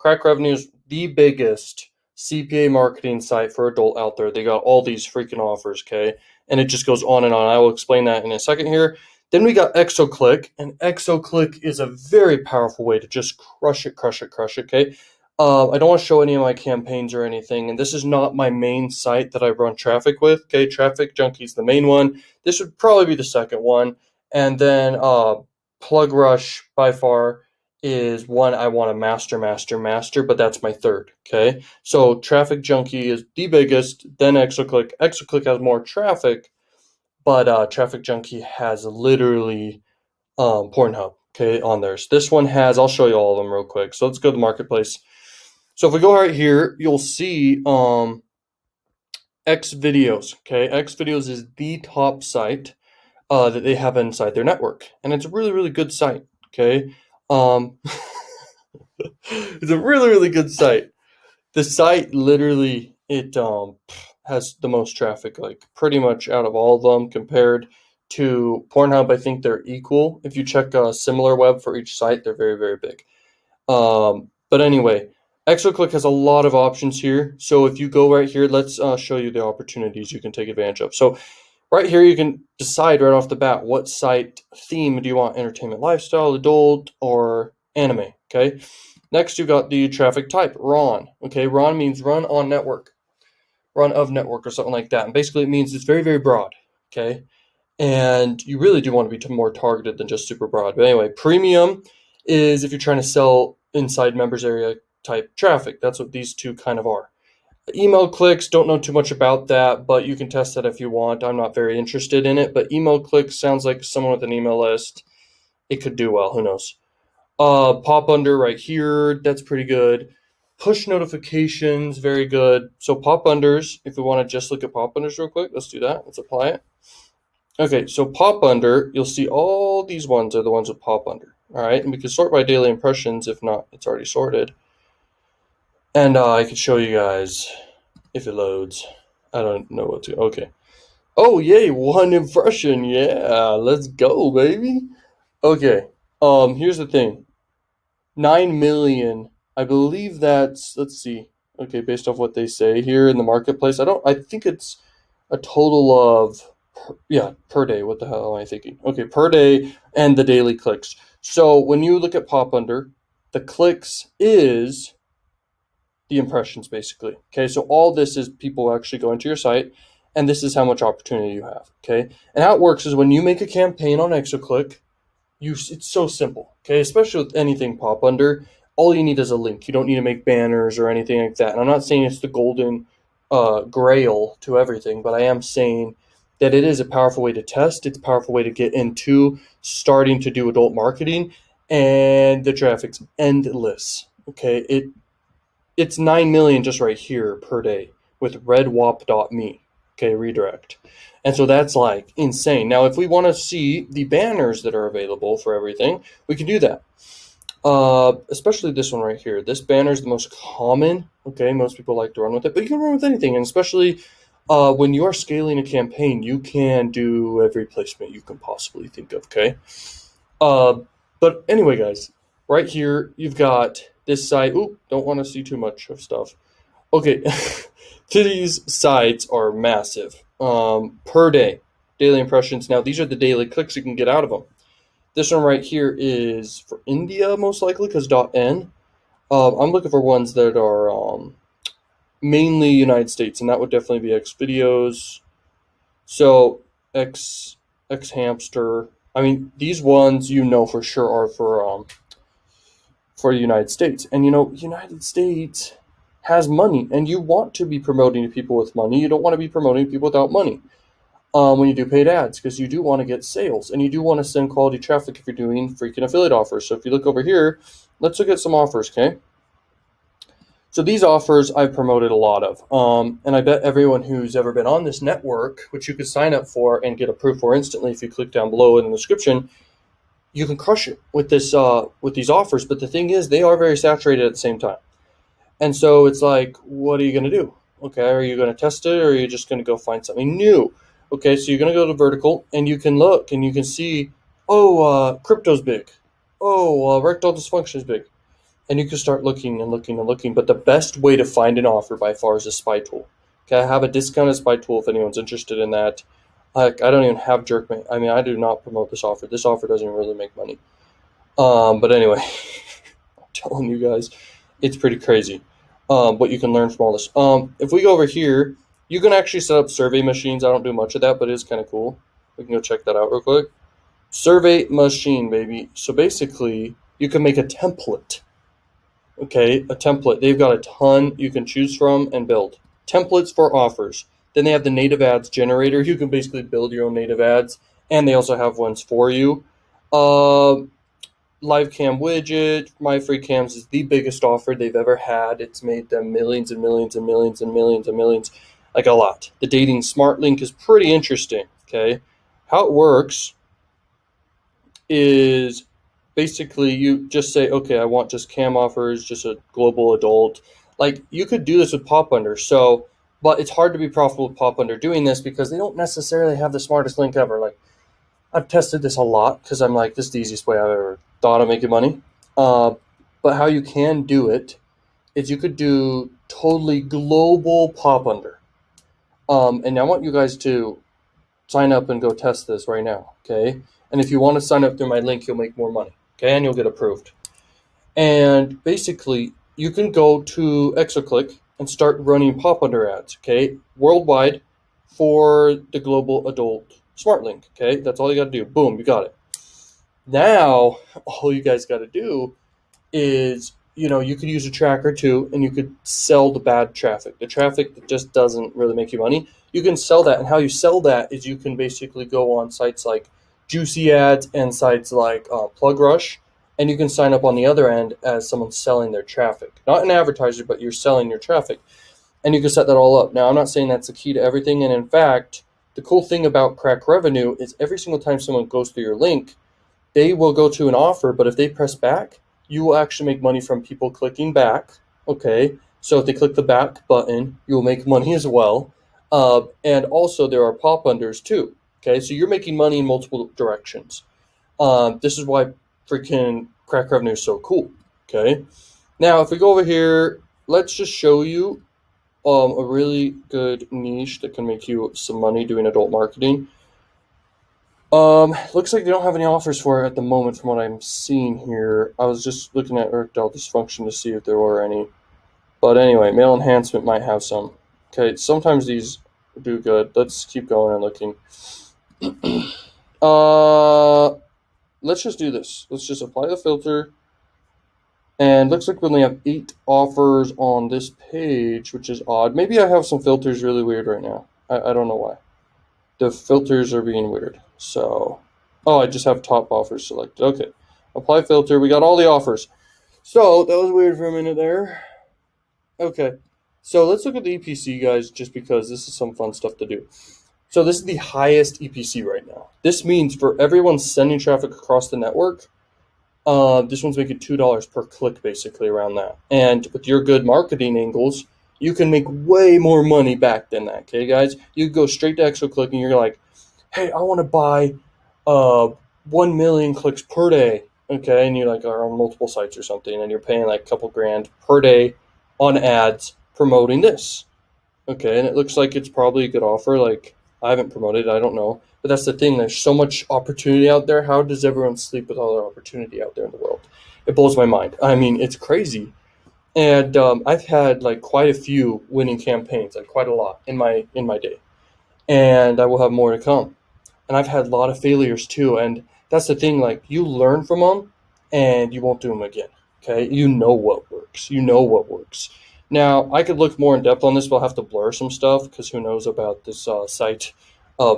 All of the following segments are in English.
Crakrevenue is the biggest CPA marketing site for adult out there. They got all these freaking offers, okay? And it just goes on and on. I will explain that in a second here. Then we got Exoclick, and Exoclick is a very powerful way to just crush it, okay? I don't want to show any of my campaigns or anything, and this is not my main site that I run traffic with, okay? Traffic Junkie's the main one. This would probably be the second one. And then Plug Rush, by far, is one I want to master, but that's my third, okay? So Traffic Junkie is the biggest, then Exoclick. Exoclick has more traffic, but Traffic Junkie has literally Pornhub, okay, on there. So this one has, I'll show you all of them real quick. So let's go to the marketplace. So if we go right here, you'll see X Videos, okay? X Videos is the top site that they have inside their network, and it's a really, really good site, okay? It's a really, really good site. The site literally, it has the most traffic, like pretty much out of all of them compared to Pornhub. I think they're equal. If you check similar web for each site, they're very, very big. But anyway, Exoclick has a lot of options here. So if you go right here, let's show you the opportunities you can take advantage of. So right here, you can decide right off the bat what site theme do you want: entertainment, lifestyle, adult, or anime, okay? Next, you've got the traffic type, RON, okay? RON means run on network, run of network, or something like that. And basically, it means it's very, very broad, okay? And you really do want to be more targeted than just super broad. But anyway, premium is if you're trying to sell inside members area type traffic. That's what these two kind of are. Email clicks, don't know too much about that, but you can test that if you want. I'm not very interested in it, but email clicks sounds like someone with an email list. It could do well, who knows. Pop under right here, that's pretty good. Push notifications, very good. So pop unders, if we want to just look at pop unders real quick, let's do that. Let's apply it. Okay, so pop under, you'll see all these ones are the ones with pop under. All right, and we can sort by daily impressions. If not, it's already sorted. And I can show you guys if it loads. I don't know what to. Okay. Oh, yay, one impression. Yeah, let's go, baby. Okay. Here's the thing. 9 million. I believe that's, let's see. Okay, based off what they say here in the marketplace. I think it's a total of, per day. What the hell am I thinking? Okay, per day and the daily clicks. So when you look at pop under, the clicks is the impressions, basically. Okay, so all this is people actually going to your site, and this is how much opportunity you have. Okay, and how it works is when you make a campaign on Exoclick, it's so simple. Okay, especially with anything pop under, all you need is a link. You don't need to make banners or anything like that. And I'm not saying it's the golden grail to everything, but I am saying that it is a powerful way to test. It's a powerful way to get into starting to do adult marketing, and the traffic's endless. Okay, it's 9 million just right here per day with redwap.me, okay, redirect. And so that's like insane. Now, if we want to see the banners that are available for everything, we can do that. Especially this one right here. This banner is the most common, okay? Most people like to run with it, but you can run with anything. And especially when you are scaling a campaign, you can do every placement you can possibly think of, okay? But anyway, guys, right here, you've got this site. Oop, don't want to see too much of stuff. Okay, these sites are massive. Per day, daily impressions. Now, these are the daily clicks you can get out of them. This one right here is for India, most likely, because .n. I'm looking for ones that are mainly United States, and that would definitely be X Videos. So, X Hamster. I mean, these ones you know for sure are for the United States. And United States has money, and you want to be promoting to people with money. You don't want to be promoting to people without money when you do paid ads, because you do want to get sales, and you do want to send quality traffic if you're doing freaking affiliate offers. So if you look over here, let's look at some offers, okay? So these offers I've promoted a lot of, and I bet everyone who's ever been on this network, which you could sign up for and get approved for instantly if you click down below in the description, you can crush it with this with these offers. But the thing is, they are very saturated at the same time. And so it's like, what are you going to do? Okay, are you going to test it, or are you just going to go find something new? Okay, so you're going to go to vertical, and you can look, and you can see, crypto's big. Erectile dysfunction is big. and you can start looking and looking and looking. But the best way to find an offer by far is a spy tool. Okay, I have a discounted spy tool if anyone's interested in that. Like, I don't even have jerk. I mean, I do not promote this offer. This offer doesn't really make money. But anyway, I'm telling you guys, it's pretty crazy. What you can learn from all this. If we go over here, you can actually set up survey machines. I don't do much of that, but it is kind of cool. We can go check that out real quick. Survey machine, baby. So basically, you can make a template. Okay, a template. They've got a ton you can choose from and build. Templates for offers. Then they have the native ads generator. You can basically build your own native ads, and they also have ones for you. Uh, Live cam widget. My free cams is the biggest offer they've ever had. It's made them millions and millions and millions and millions and millions, like a lot. The dating smart link is pretty interesting. Okay, how it works is basically you just say, okay, I want just cam offers, just a global adult. Like, you could do this with Pop Under. So, but it's hard to be profitable with Pop Under doing this because they don't necessarily have the smartest link ever. Like, I've tested this a lot because I'm like, this is the easiest way I've ever thought of making money. Uh, but how you can do it is you could do totally global Pop Under. And I want you guys to sign up and go test this right now, okay? And if you want to sign up through my link, you'll make more money, okay? And you'll get approved. And basically, you can go to Exoclick and start running Pop Under ads, okay? Worldwide for the global adult smart link, okay? That's all you got to do. Boom, you got it. Now, all you guys got to do is, you could use a tracker too, and you could sell the bad traffic, the traffic that just doesn't really make you money. You can sell that, and how you sell that is you can basically go on sites like Juicy Ads and sites like Plug Rush, and you can sign up on the other end as someone selling their traffic, not an advertiser, but you're selling your traffic, and you can set that all up. Now, I'm not saying that's the key to everything, and in fact, the cool thing about Crakrevenue is every single time someone goes through your link, they will go to an offer, but if they press back, you will actually make money from people clicking back. Okay, so if they click the back button, you will make money as well. And also, there are pop unders too. Okay, so you're making money in multiple directions. This is why freaking Crakrevenue is so cool. Okay, now if we go over here, let's just show you a really good niche that can make you some money doing adult marketing. Looks like they don't have any offers for it at the moment from what I'm seeing here. I was just looking at erectile dysfunction to see if there were any. But anyway, male enhancement might have some. Okay, sometimes these do good. Let's keep going and looking. uh, let's just do this. Let's just apply the filter. And looks like we only have 8 offers on this page, which is odd. Maybe I have some filters really weird right now. I don't know why. The filters are being weird. So, oh, I just have top offers selected. Okay, apply filter. We got all the offers. So that was weird for a minute there. Okay, so let's look at the EPC, guys, just because this is some fun stuff to do. So this is the highest EPC right now. This means for everyone sending traffic across the network, this one's making $2 per click, basically around that. And with your good marketing angles, you can make way more money back than that. Okay, guys, you go straight to Exoclick and you're like, hey, I want to buy 1 million clicks per day. Okay, and you like are on multiple sites or something, and you're paying like a couple grand per day on ads promoting this. Okay, and it looks like it's probably a good offer. Like, I haven't promoted it, I don't know. But that's the thing, there's so much opportunity out there. How does everyone sleep with all the opportunity out there in the world? It blows my mind. I mean, it's crazy. And I've had like quite a few winning campaigns, like quite a lot in my day. And I will have more to come. And I've had a lot of failures too. And that's the thing, like, you learn from them and you won't do them again. Okay, you know what works. You know what works. Now, I could look more in depth on this, but I'll have to blur some stuff because who knows about this site.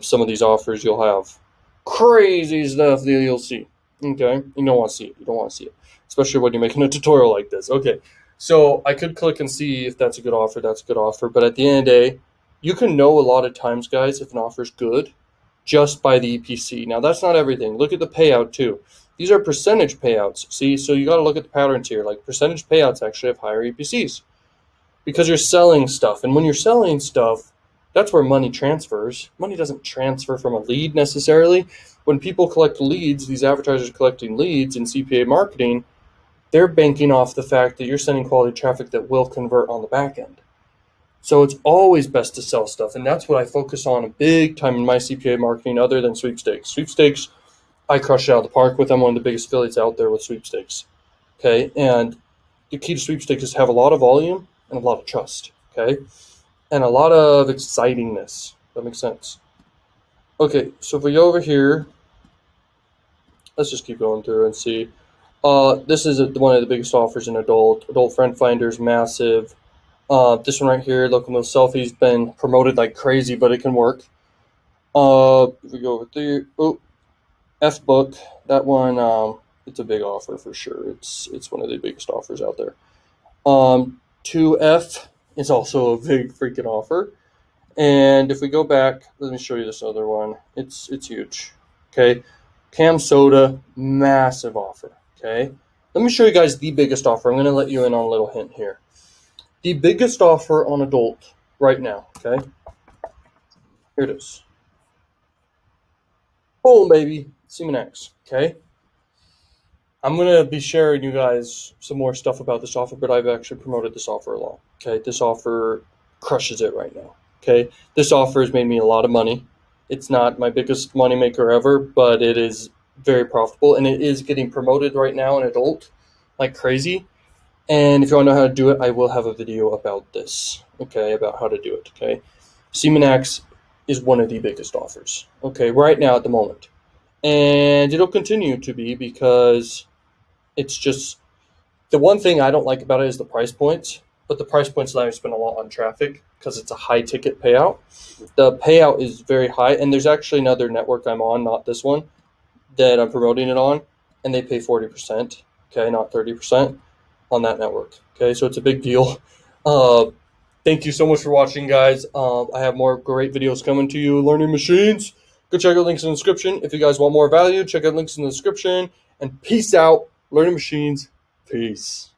Some of these offers, you'll have crazy stuff that you'll see. Okay, you don't want to see it. You don't want to see it, especially when you're making a tutorial like this. Okay, so I could click and see if that's a good offer. That's a good offer. But at the end of the day, you can know a lot of times, guys, if an offer is good just by the EPC. Now, that's not everything. Look at the payout too. These are percentage payouts. See, so you got to look at the patterns here. Like, percentage payouts actually have higher EPCs because you're selling stuff. And when you're selling stuff, that's where money transfers. Money doesn't transfer from a lead necessarily. When people collect leads, these advertisers collecting leads in CPA marketing, they're banking off the fact that you're sending quality traffic that will convert on the back end. So it's always best to sell stuff, and that's what I focus on a big time in my CPA marketing, other than sweepstakes. Sweepstakes, I crush it out of the park with. I'm one of the biggest affiliates out there with sweepstakes. Okay, and the key to sweepstakes is to have a lot of volume and a lot of trust. Okay, and a lot of excitingness. That makes sense. Okay, so if we go over here, let's just keep going through and see. This is one of the biggest offers in adult. Adult Friend Finder is massive. This one right here, Local Mill Selfie's been promoted like crazy, but it can work. If we go over there, F Book, that one, it's a big offer for sure. It's one of the biggest offers out there. 2F is also a big freaking offer. And if we go back, let me show you this other one. It's huge. Okay, Cam Soda, massive offer. Okay, let me show you guys the biggest offer. I'm going to let you in on a little hint here. The biggest offer on adult right now. Okay, here it is. Boom, baby, Seaman X. Okay, I'm going to be sharing you guys some more stuff about this offer, but I've actually promoted this offer a lot. Okay, this offer crushes it right now. Okay, this offer has made me a lot of money. It's not my biggest money maker ever, but it is very profitable, and it is getting promoted right now in adult like crazy. And if you want to know how to do it, I will have a video about this. Okay, about how to do it. Okay, Seamax is one of the biggest offers. Okay, right now at the moment, and it'll continue to be because it's just the one thing I don't like about it is the price points, but the price points allow me to spend a lot on traffic because it's a high ticket payout. The payout is very high, and there's actually another network I'm on, not this one, that I'm promoting it on, and they pay 40%, okay, not 30% on that network. Okay, so it's a big deal. Uh, Thank you so much for watching, guys. I have more great videos coming to you. Learning machines. Go check out links in the description. If you guys want more value, check out links in the description. And peace out. Learning machines. Peace.